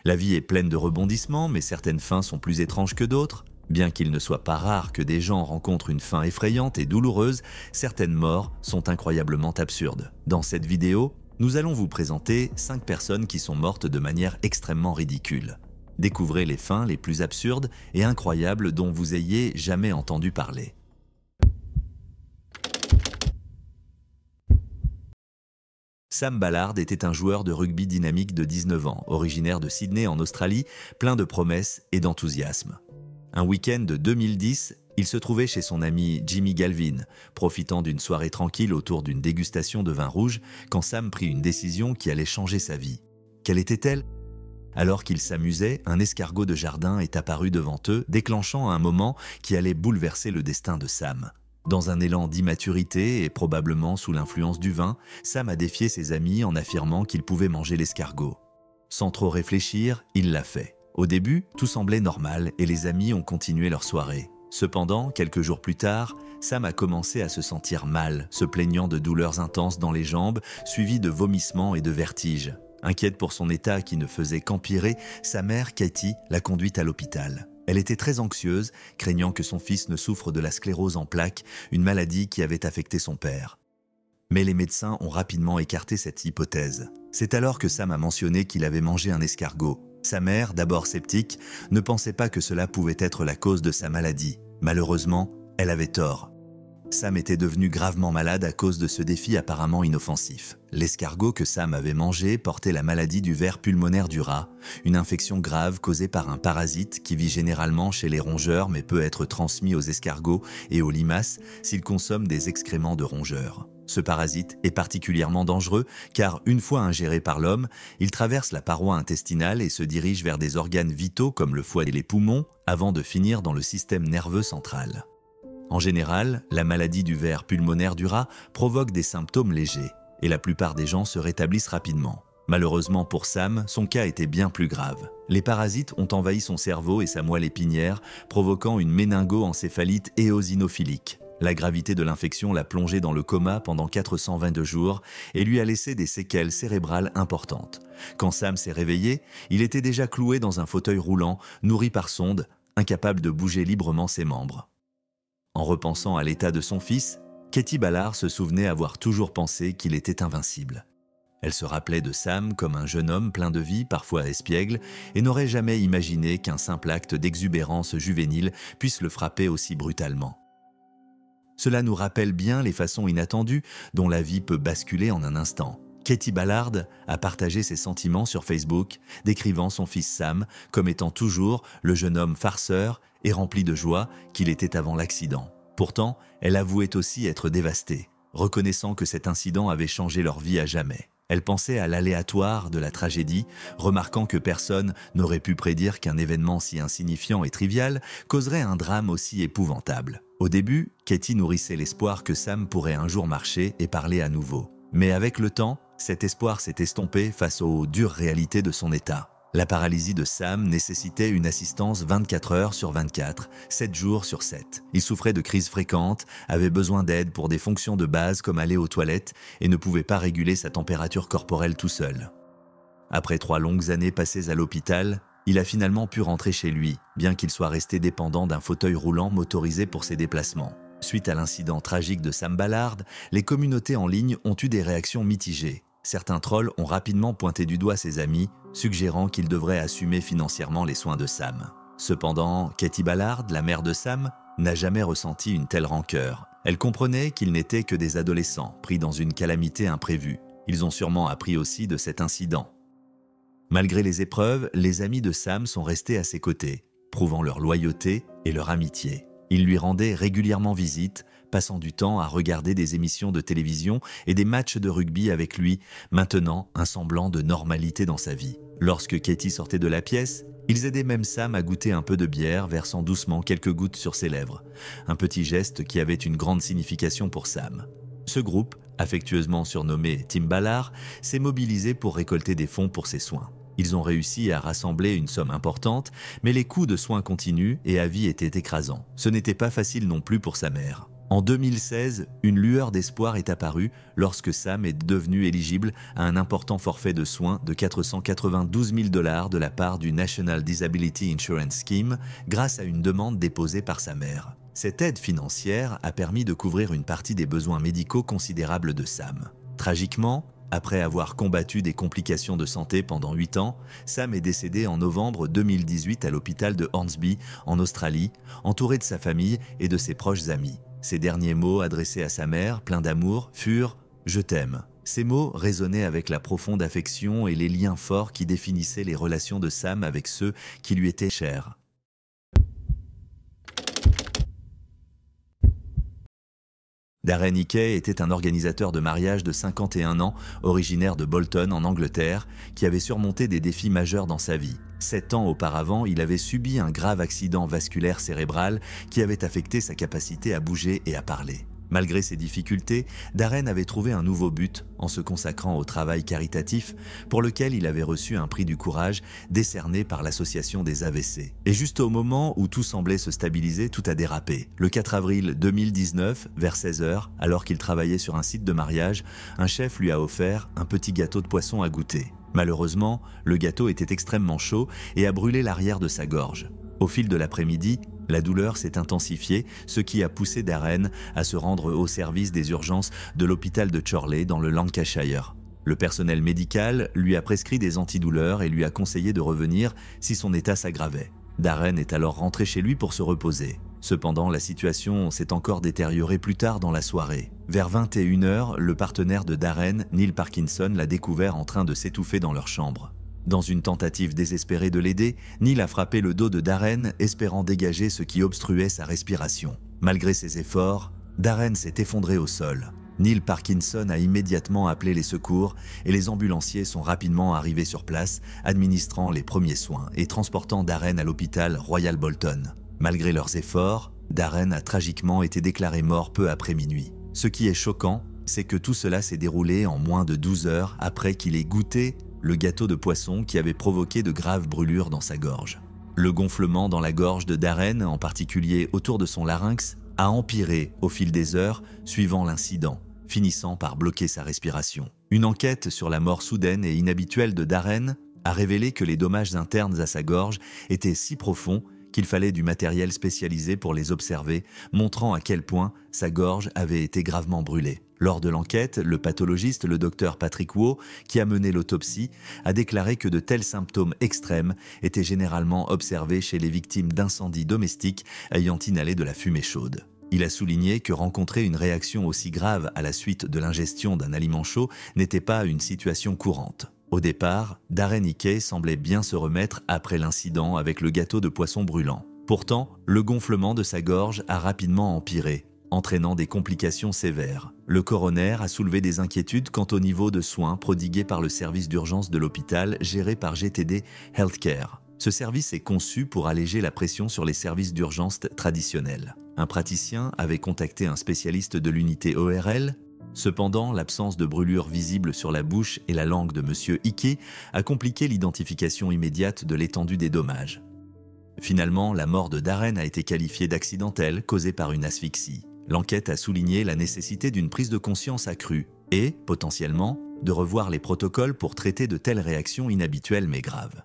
La vie est pleine de rebondissements, mais certaines fins sont plus étranges que d'autres. Bien qu'il ne soit pas rare que des gens rencontrent une fin effrayante et douloureuse, certaines morts sont incroyablement absurdes. Dans cette vidéo, nous allons vous présenter 5 personnes qui sont mortes de manière extrêmement ridicule. Découvrez les fins les plus absurdes et incroyables dont vous ayez jamais entendu parler. Sam Ballard était un joueur de rugby dynamique de 19 ans, originaire de Sydney en Australie, plein de promesses et d'enthousiasme. Un week-end de 2010, il se trouvait chez son ami Jimmy Galvin, profitant d'une soirée tranquille autour d'une dégustation de vin rouge, quand Sam prit une décision qui allait changer sa vie. Quelle était-elle ? Alors qu'ils s'amusaient, un escargot de jardin est apparu devant eux, déclenchant un moment qui allait bouleverser le destin de Sam. Dans un élan d'immaturité et probablement sous l'influence du vin, Sam a défié ses amis en affirmant qu'il pouvait manger l'escargot. Sans trop réfléchir, il l'a fait. Au début, tout semblait normal et les amis ont continué leur soirée. Cependant, quelques jours plus tard, Sam a commencé à se sentir mal, se plaignant de douleurs intenses dans les jambes, suivies de vomissements et de vertiges. Inquiète pour son état qui ne faisait qu'empirer, sa mère, Katie, l'a conduite à l'hôpital. Elle était très anxieuse, craignant que son fils ne souffre de la sclérose en plaques, une maladie qui avait affecté son père. Mais les médecins ont rapidement écarté cette hypothèse. C'est alors que Sam a mentionné qu'il avait mangé un escargot. Sa mère, d'abord sceptique, ne pensait pas que cela pouvait être la cause de sa maladie. Malheureusement, elle avait tort. Sam était devenu gravement malade à cause de ce défi apparemment inoffensif. L'escargot que Sam avait mangé portait la maladie du ver pulmonaire du rat, une infection grave causée par un parasite qui vit généralement chez les rongeurs mais peut être transmis aux escargots et aux limaces s'ils consomment des excréments de rongeurs. Ce parasite est particulièrement dangereux car, une fois ingéré par l'homme, il traverse la paroi intestinale et se dirige vers des organes vitaux comme le foie et les poumons avant de finir dans le système nerveux central. En général, la maladie du ver pulmonaire du rat provoque des symptômes légers et la plupart des gens se rétablissent rapidement. Malheureusement pour Sam, son cas était bien plus grave. Les parasites ont envahi son cerveau et sa moelle épinière, provoquant une méningo-encéphalite éosinophilique. La gravité de l'infection l'a plongé dans le coma pendant 422 jours et lui a laissé des séquelles cérébrales importantes. Quand Sam s'est réveillé, il était déjà cloué dans un fauteuil roulant, nourri par sonde, incapable de bouger librement ses membres. En repensant à l'état de son fils, Katie Ballard se souvenait avoir toujours pensé qu'il était invincible. Elle se rappelait de Sam comme un jeune homme plein de vie, parfois espiègle, et n'aurait jamais imaginé qu'un simple acte d'exubérance juvénile puisse le frapper aussi brutalement. Cela nous rappelle bien les façons inattendues dont la vie peut basculer en un instant. Katie Ballard a partagé ses sentiments sur Facebook, décrivant son fils Sam comme étant toujours le jeune homme farceur et rempli de joie qu'il était avant l'accident. Pourtant, elle avouait aussi être dévastée, reconnaissant que cet incident avait changé leur vie à jamais. Elle pensait à l'aléatoire de la tragédie, remarquant que personne n'aurait pu prédire qu'un événement si insignifiant et trivial causerait un drame aussi épouvantable. Au début, Katie nourrissait l'espoir que Sam pourrait un jour marcher et parler à nouveau. Mais avec le temps, cet espoir s'est estompé face aux dures réalités de son état. La paralysie de Sam nécessitait une assistance 24 heures sur 24, 7 jours sur 7. Il souffrait de crises fréquentes, avait besoin d'aide pour des fonctions de base comme aller aux toilettes et ne pouvait pas réguler sa température corporelle tout seul. Après 3 longues années passées à l'hôpital, il a finalement pu rentrer chez lui, bien qu'il soit resté dépendant d'un fauteuil roulant motorisé pour ses déplacements. Suite à l'incident tragique de Sam Ballard, les communautés en ligne ont eu des réactions mitigées. Certains trolls ont rapidement pointé du doigt ses amis, suggérant qu'ils devraient assumer financièrement les soins de Sam. Cependant, Katie Ballard, la mère de Sam, n'a jamais ressenti une telle rancœur. Elle comprenait qu'ils n'étaient que des adolescents, pris dans une calamité imprévue. Ils ont sûrement appris aussi de cet incident. Malgré les épreuves, les amis de Sam sont restés à ses côtés, prouvant leur loyauté et leur amitié. Ils lui rendaient régulièrement visite, passant du temps à regarder des émissions de télévision et des matchs de rugby avec lui, maintenant un semblant de normalité dans sa vie. Lorsque Katie sortait de la pièce, ils aidaient même Sam à goûter un peu de bière, versant doucement quelques gouttes sur ses lèvres. Un petit geste qui avait une grande signification pour Sam. Ce groupe, affectueusement surnommé Team Ballard, s'est mobilisé pour récolter des fonds pour ses soins. Ils ont réussi à rassembler une somme importante, mais les coûts de soins continus et à vie étaient écrasants. Ce n'était pas facile non plus pour sa mère. En 2016, une lueur d'espoir est apparue lorsque Sam est devenu éligible à un important forfait de soins de 492 000 $ de la part du National Disability Insurance Scheme grâce à une demande déposée par sa mère. Cette aide financière a permis de couvrir une partie des besoins médicaux considérables de Sam. Tragiquement, après avoir combattu des complications de santé pendant 8 ans, Sam est décédé en novembre 2018 à l'hôpital de Hornsby, en Australie, entouré de sa famille et de ses proches amis. Ses derniers mots adressés à sa mère, pleins d'amour, furent « Je t'aime ». Ces mots résonnaient avec la profonde affection et les liens forts qui définissaient les relations de Sam avec ceux qui lui étaient chers. Darren Hickey était un organisateur de mariage de 51 ans, originaire de Bolton en Angleterre, qui avait surmonté des défis majeurs dans sa vie. 7 ans auparavant, il avait subi un grave accident vasculaire cérébral qui avait affecté sa capacité à bouger et à parler. Malgré ces difficultés, Darren avait trouvé un nouveau but en se consacrant au travail caritatif pour lequel il avait reçu un prix du courage décerné par l'association des AVC. Et juste au moment où tout semblait se stabiliser, tout a dérapé. Le 4 avril 2019, vers 16 h, alors qu'il travaillait sur un site de mariage, un chef lui a offert un petit gâteau de poisson à goûter. Malheureusement, le gâteau était extrêmement chaud et a brûlé l'arrière de sa gorge. Au fil de l'après-midi, la douleur s'est intensifiée, ce qui a poussé Darren à se rendre au service des urgences de l'hôpital de Chorley dans le Lancashire. Le personnel médical lui a prescrit des antidouleurs et lui a conseillé de revenir si son état s'aggravait. Darren est alors rentré chez lui pour se reposer. Cependant, la situation s'est encore détériorée plus tard dans la soirée. Vers 21 h, le partenaire de Darren, Neil Parkinson, l'a découvert en train de s'étouffer dans leur chambre. Dans une tentative désespérée de l'aider, Neil a frappé le dos de Darren, espérant dégager ce qui obstruait sa respiration. Malgré ses efforts, Darren s'est effondré au sol. Neil Parkinson a immédiatement appelé les secours et les ambulanciers sont rapidement arrivés sur place, administrant les premiers soins et transportant Darren à l'hôpital Royal Bolton. Malgré leurs efforts, Darren a tragiquement été déclaré mort peu après minuit. Ce qui est choquant, c'est que tout cela s'est déroulé en moins de 12 heures après qu'il ait goûté le gâteau de poisson qui avait provoqué de graves brûlures dans sa gorge. Le gonflement dans la gorge de Darren, en particulier autour de son larynx, a empiré au fil des heures suivant l'incident, finissant par bloquer sa respiration. Une enquête sur la mort soudaine et inhabituelle de Darren a révélé que les dommages internes à sa gorge étaient si profonds qu'il fallait du matériel spécialisé pour les observer, montrant à quel point sa gorge avait été gravement brûlée. Lors de l'enquête, le pathologiste, le docteur Patrick Waugh, qui a mené l'autopsie, a déclaré que de tels symptômes extrêmes étaient généralement observés chez les victimes d'incendies domestiques ayant inhalé de la fumée chaude. Il a souligné que rencontrer une réaction aussi grave à la suite de l'ingestion d'un aliment chaud n'était pas une situation courante. Au départ, Darren Hickey semblait bien se remettre après l'incident avec le gâteau de poisson brûlant. Pourtant, le gonflement de sa gorge a rapidement empiré, entraînant des complications sévères. Le coroner a soulevé des inquiétudes quant au niveau de soins prodigués par le service d'urgence de l'hôpital géré par GTD Healthcare. Ce service est conçu pour alléger la pression sur les services d'urgence traditionnels. Un praticien avait contacté un spécialiste de l'unité ORL. Cependant, l'absence de brûlures visibles sur la bouche et la langue de M. Hickey a compliqué l'identification immédiate de l'étendue des dommages. Finalement, la mort de Darren a été qualifiée d'accidentelle, causée par une asphyxie. L'enquête a souligné la nécessité d'une prise de conscience accrue et, potentiellement, de revoir les protocoles pour traiter de telles réactions inhabituelles mais graves.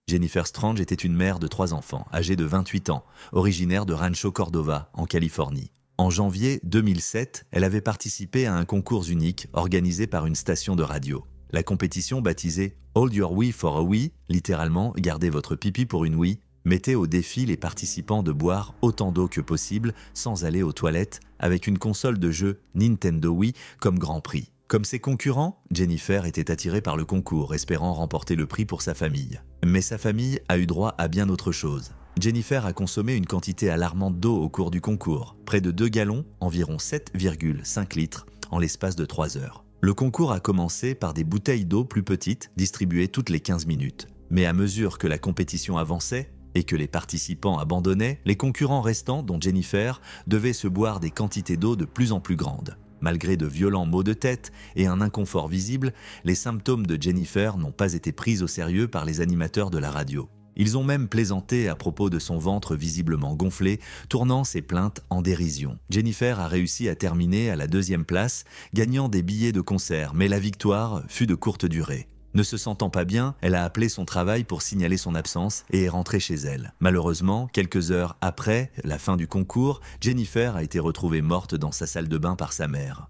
Jennifer Strange était une mère de 3 enfants, âgée de 28 ans, originaire de Rancho Cordova, en Californie. En janvier 2007, elle avait participé à un concours unique organisé par une station de radio. La compétition baptisée « Hold your wee for a wee », littéralement « Gardez votre pipi pour une wee », mettait au défi les participants de boire autant d'eau que possible sans aller aux toilettes, avec une console de jeu Nintendo Wii comme grand prix. Comme ses concurrents, Jennifer était attirée par le concours, espérant remporter le prix pour sa famille. Mais sa famille a eu droit à bien autre chose. Jennifer a consommé une quantité alarmante d'eau au cours du concours, près de 2 gallons, environ 7,5 litres, en l'espace de 3 heures. Le concours a commencé par des bouteilles d'eau plus petites, distribuées toutes les 15 minutes. Mais à mesure que la compétition avançait et que les participants abandonnaient, les concurrents restants, dont Jennifer, devaient se boire des quantités d'eau de plus en plus grandes. Malgré de violents maux de tête et un inconfort visible, les symptômes de Jennifer n'ont pas été pris au sérieux par les animateurs de la radio. Ils ont même plaisanté à propos de son ventre visiblement gonflé, tournant ses plaintes en dérision. Jennifer a réussi à terminer à la 2e place, gagnant des billets de concert, mais la victoire fut de courte durée. Ne se sentant pas bien, elle a appelé son travail pour signaler son absence et est rentrée chez elle. Malheureusement, quelques heures après la fin du concours, Jennifer a été retrouvée morte dans sa salle de bain par sa mère.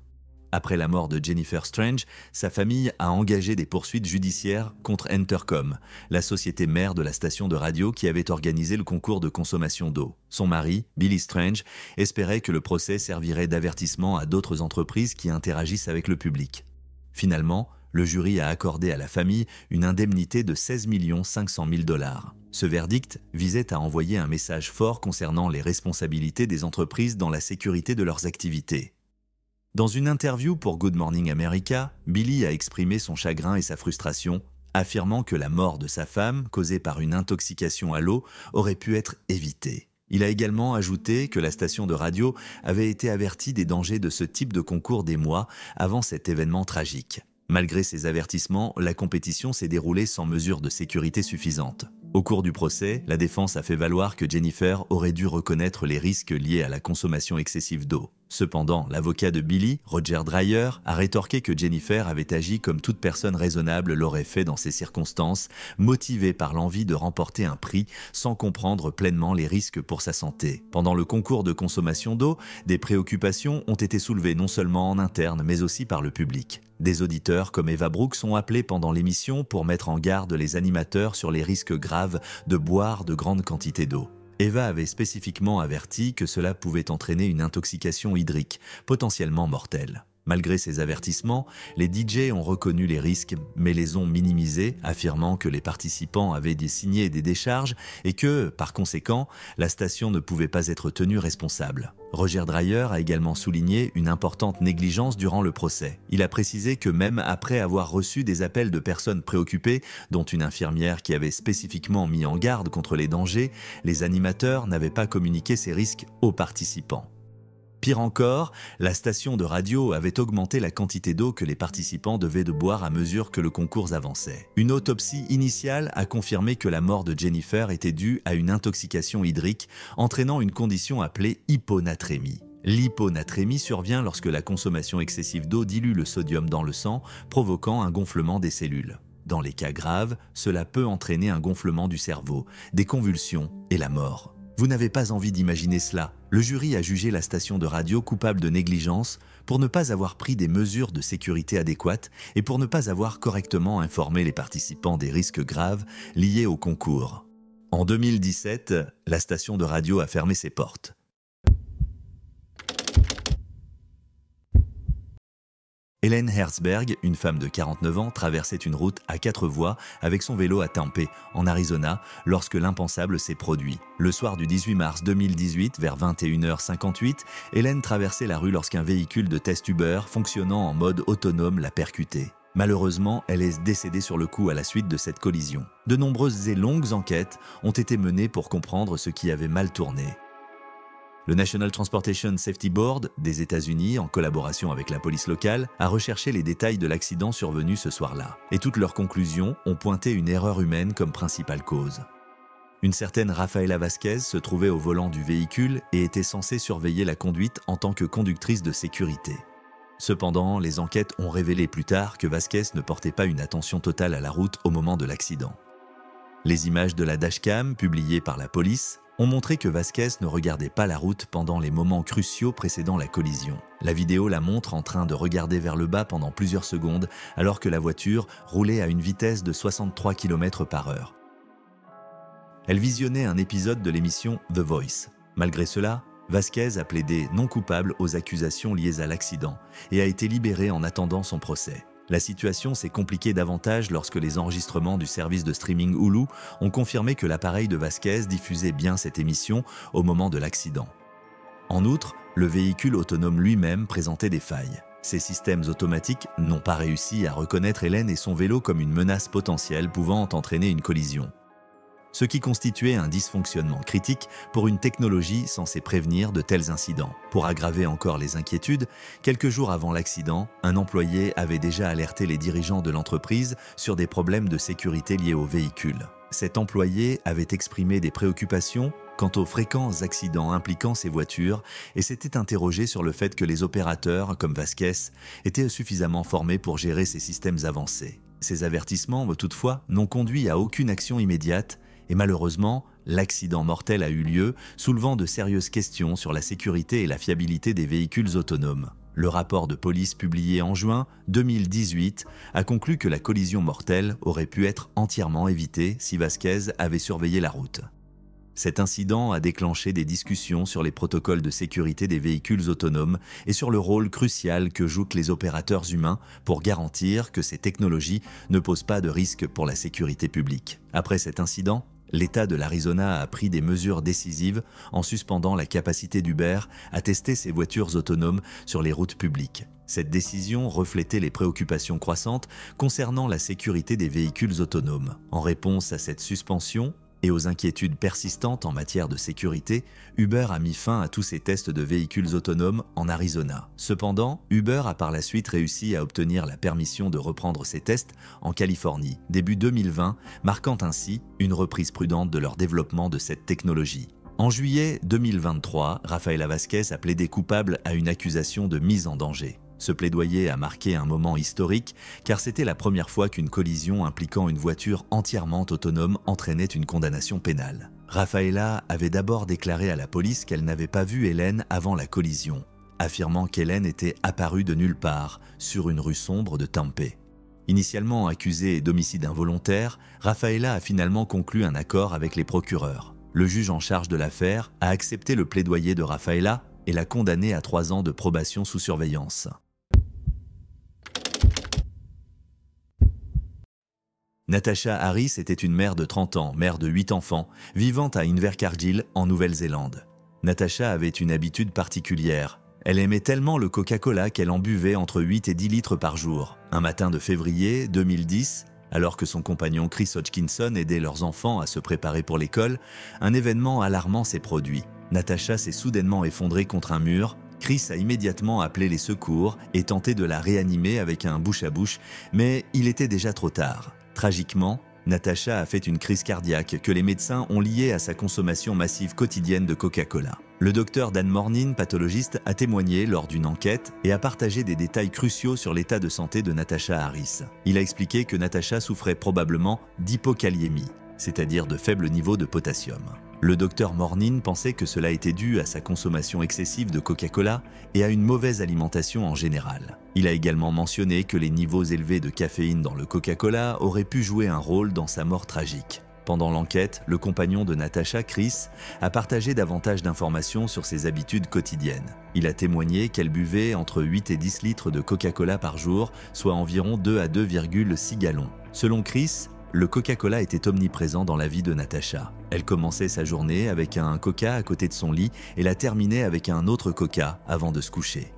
Après la mort de Jennifer Strange, sa famille a engagé des poursuites judiciaires contre Entercom, la société mère de la station de radio qui avait organisé le concours de consommation d'eau. Son mari, Billy Strange, espérait que le procès servirait d'avertissement à d'autres entreprises qui interagissent avec le public. Finalement, le jury a accordé à la famille une indemnité de 16 500 000 $. Ce verdict visait à envoyer un message fort concernant les responsabilités des entreprises dans la sécurité de leurs activités. Dans une interview pour Good Morning America, Billy a exprimé son chagrin et sa frustration, affirmant que la mort de sa femme, causée par une intoxication à l'eau, aurait pu être évitée. Il a également ajouté que la station de radio avait été avertie des dangers de ce type de concours des mois avant cet événement tragique. Malgré ces avertissements, la compétition s'est déroulée sans mesure de sécurité suffisante. Au cours du procès, la défense a fait valoir que Jennifer aurait dû reconnaître les risques liés à la consommation excessive d'eau. Cependant, l'avocat de Billy, Roger Dreyer, a rétorqué que Jennifer avait agi comme toute personne raisonnable l'aurait fait dans ces circonstances, motivée par l'envie de remporter un prix sans comprendre pleinement les risques pour sa santé. Pendant le concours de consommation d'eau, des préoccupations ont été soulevées non seulement en interne mais aussi par le public. Des auditeurs comme Eva Brooks sont appelés pendant l'émission pour mettre en garde les animateurs sur les risques graves de boire de grandes quantités d'eau. Eva avait spécifiquement averti que cela pouvait entraîner une intoxication hydrique, potentiellement mortelle. Malgré ces avertissements, les DJ ont reconnu les risques, mais les ont minimisés, affirmant que les participants avaient signé des décharges et que, par conséquent, la station ne pouvait pas être tenue responsable. Roger Dreyer a également souligné une importante négligence durant le procès. Il a précisé que même après avoir reçu des appels de personnes préoccupées, dont une infirmière qui avait spécifiquement mis en garde contre les dangers, les animateurs n'avaient pas communiqué ces risques aux participants. Pire encore, la station de radio avait augmenté la quantité d'eau que les participants devaient boire à mesure que le concours avançait. Une autopsie initiale a confirmé que la mort de Jennifer était due à une intoxication hydrique, entraînant une condition appelée hyponatrémie. L'hyponatrémie survient lorsque la consommation excessive d'eau dilue le sodium dans le sang, provoquant un gonflement des cellules. Dans les cas graves, cela peut entraîner un gonflement du cerveau, des convulsions et la mort. Vous n'avez pas envie d'imaginer cela. Le jury a jugé la station de radio coupable de négligence pour ne pas avoir pris des mesures de sécurité adéquates et pour ne pas avoir correctement informé les participants des risques graves liés au concours. En 2017, la station de radio a fermé ses portes. Hélène Herzberg, une femme de 49 ans, traversait une route à 4 voies avec son vélo à Tempe, en Arizona, lorsque l'impensable s'est produit. Le soir du 18 mars 2018, vers 21h58, Hélène traversait la rue lorsqu'un véhicule de test Uber, fonctionnant en mode autonome, l'a percutée. Malheureusement, elle est décédée sur le coup à la suite de cette collision. De nombreuses et longues enquêtes ont été menées pour comprendre ce qui avait mal tourné. Le National Transportation Safety Board des États-Unis, en collaboration avec la police locale, a recherché les détails de l'accident survenu ce soir-là. Et toutes leurs conclusions ont pointé une erreur humaine comme principale cause. Une certaine Rafaela Vasquez se trouvait au volant du véhicule et était censée surveiller la conduite en tant que conductrice de sécurité. Cependant, les enquêtes ont révélé plus tard que Vasquez ne portait pas une attention totale à la route au moment de l'accident. Les images de la dashcam, publiées par la police, ont montré que Vasquez ne regardait pas la route pendant les moments cruciaux précédant la collision. La vidéo la montre en train de regarder vers le bas pendant plusieurs secondes alors que la voiture roulait à une vitesse de 63 km/h. Elle visionnait un épisode de l'émission The Voice. Malgré cela, Vasquez a plaidé non coupable aux accusations liées à l'accident et a été libérée en attendant son procès. La situation s'est compliquée davantage lorsque les enregistrements du service de streaming Hulu ont confirmé que l'appareil de Vasquez diffusait bien cette émission au moment de l'accident. En outre, le véhicule autonome lui-même présentait des failles. Ces systèmes automatiques n'ont pas réussi à reconnaître Hélène et son vélo comme une menace potentielle pouvant entraîner une collision. Ce qui constituait un dysfonctionnement critique pour une technologie censée prévenir de tels incidents. Pour aggraver encore les inquiétudes, quelques jours avant l'accident, un employé avait déjà alerté les dirigeants de l'entreprise sur des problèmes de sécurité liés au véhicule. Cet employé avait exprimé des préoccupations quant aux fréquents accidents impliquant ces voitures et s'était interrogé sur le fait que les opérateurs, comme Vasquez, étaient suffisamment formés pour gérer ces systèmes avancés. Ces avertissements, toutefois, n'ont conduit à aucune action immédiate et malheureusement, l'accident mortel a eu lieu, soulevant de sérieuses questions sur la sécurité et la fiabilité des véhicules autonomes. Le rapport de police publié en juin 2018 a conclu que la collision mortelle aurait pu être entièrement évitée si Vasquez avait surveillé la route. Cet incident a déclenché des discussions sur les protocoles de sécurité des véhicules autonomes et sur le rôle crucial que jouent les opérateurs humains pour garantir que ces technologies ne posent pas de risque pour la sécurité publique. Après cet incident, l'État de l'Arizona a pris des mesures décisives en suspendant la capacité d'Uber à tester ses voitures autonomes sur les routes publiques. Cette décision reflétait les préoccupations croissantes concernant la sécurité des véhicules autonomes. En réponse à cette suspension, et aux inquiétudes persistantes en matière de sécurité, Uber a mis fin à tous ses tests de véhicules autonomes en Arizona. Cependant, Uber a par la suite réussi à obtenir la permission de reprendre ses tests en Californie, début 2020, marquant ainsi une reprise prudente de leur développement de cette technologie. En juillet 2023, Rafaela Vasquez a plaidé coupable à une accusation de mise en danger. Ce plaidoyer a marqué un moment historique car c'était la première fois qu'une collision impliquant une voiture entièrement autonome entraînait une condamnation pénale. Rafaela avait d'abord déclaré à la police qu'elle n'avait pas vu Hélène avant la collision, affirmant qu'Hélène était apparue de nulle part sur une rue sombre de Tempe. Initialement accusée d'homicide involontaire, Rafaela a finalement conclu un accord avec les procureurs. Le juge en charge de l'affaire a accepté le plaidoyer de Rafaela et l'a condamnée à 3 ans de probation sous surveillance. Natasha Harris était une mère de 30 ans, mère de 8 enfants, vivant à Invercargill, en Nouvelle-Zélande. Natasha avait une habitude particulière. Elle aimait tellement le Coca-Cola qu'elle en buvait entre 8 et 10 litres par jour. Un matin de février 2010, alors que son compagnon Chris Hodgkinson aidait leurs enfants à se préparer pour l'école, un événement alarmant s'est produit. Natasha s'est soudainement effondrée contre un mur. Chris a immédiatement appelé les secours et tenté de la réanimer avec un bouche-à-bouche, mais il était déjà trop tard. Tragiquement, Natasha a fait une crise cardiaque que les médecins ont liée à sa consommation massive quotidienne de Coca-Cola. Le docteur Dan Mornin, pathologiste, a témoigné lors d'une enquête et a partagé des détails cruciaux sur l'état de santé de Natasha Harris. Il a expliqué que Natasha souffrait probablement d'hypokaliémie, c'est-à-dire de faibles niveaux de potassium. Le docteur Mornin pensait que cela était dû à sa consommation excessive de Coca-Cola et à une mauvaise alimentation en général. Il a également mentionné que les niveaux élevés de caféine dans le Coca-Cola auraient pu jouer un rôle dans sa mort tragique. Pendant l'enquête, le compagnon de Natasha, Chris, a partagé davantage d'informations sur ses habitudes quotidiennes. Il a témoigné qu'elle buvait entre 8 et 10 litres de Coca-Cola par jour, soit environ 2 à 2,6 gallons. Selon Chris, le Coca-Cola était omniprésent dans la vie de Natasha. Elle commençait sa journée avec un Coca à côté de son lit et la terminait avec un autre Coca avant de se coucher.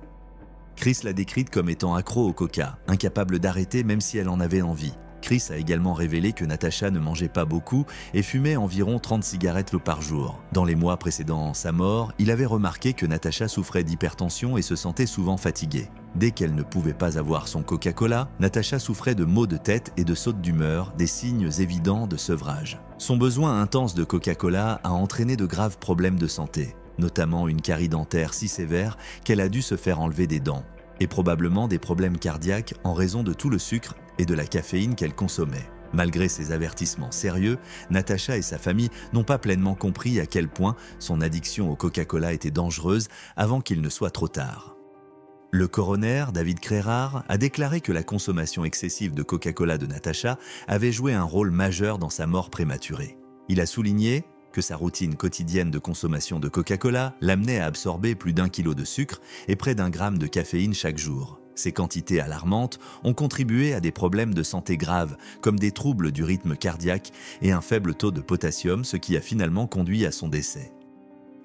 Chris l'a décrite comme étant accro au Coca, incapable d'arrêter même si elle en avait envie. Chris a également révélé que Natasha ne mangeait pas beaucoup et fumait environ 30 cigarettes par jour. Dans les mois précédant sa mort, il avait remarqué que Natasha souffrait d'hypertension et se sentait souvent fatiguée. Dès qu'elle ne pouvait pas avoir son Coca-Cola, Natasha souffrait de maux de tête et de sautes d'humeur, des signes évidents de sevrage. Son besoin intense de Coca-Cola a entraîné de graves problèmes de santé, notamment une carie dentaire si sévère qu'elle a dû se faire enlever des dents, et probablement des problèmes cardiaques en raison de tout le sucre et de la caféine qu'elle consommait. Malgré ces avertissements sérieux, Natasha et sa famille n'ont pas pleinement compris à quel point son addiction au Coca-Cola était dangereuse avant qu'il ne soit trop tard. Le coroner, David Crerar, a déclaré que la consommation excessive de Coca-Cola de Natasha avait joué un rôle majeur dans sa mort prématurée. Il a souligné que sa routine quotidienne de consommation de Coca-Cola l'amenait à absorber plus d'1 kilo de sucre et près d'1 gramme de caféine chaque jour. Ces quantités alarmantes ont contribué à des problèmes de santé graves, comme des troubles du rythme cardiaque et un faible taux de potassium, ce qui a finalement conduit à son décès.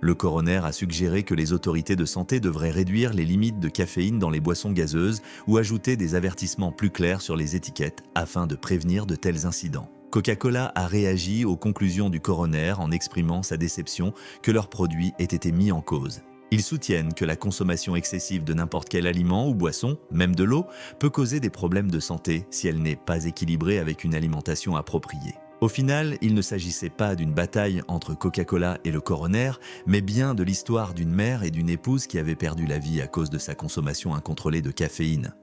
Le coroner a suggéré que les autorités de santé devraient réduire les limites de caféine dans les boissons gazeuses ou ajouter des avertissements plus clairs sur les étiquettes afin de prévenir de tels incidents. Coca-Cola a réagi aux conclusions du coroner en exprimant sa déception que leurs produits aient été mis en cause. Ils soutiennent que la consommation excessive de n'importe quel aliment ou boisson, même de l'eau, peut causer des problèmes de santé si elle n'est pas équilibrée avec une alimentation appropriée. Au final, il ne s'agissait pas d'une bataille entre Coca-Cola et le coroner, mais bien de l'histoire d'une mère et d'une épouse qui avaient perdu la vie à cause de sa consommation incontrôlée de caféine.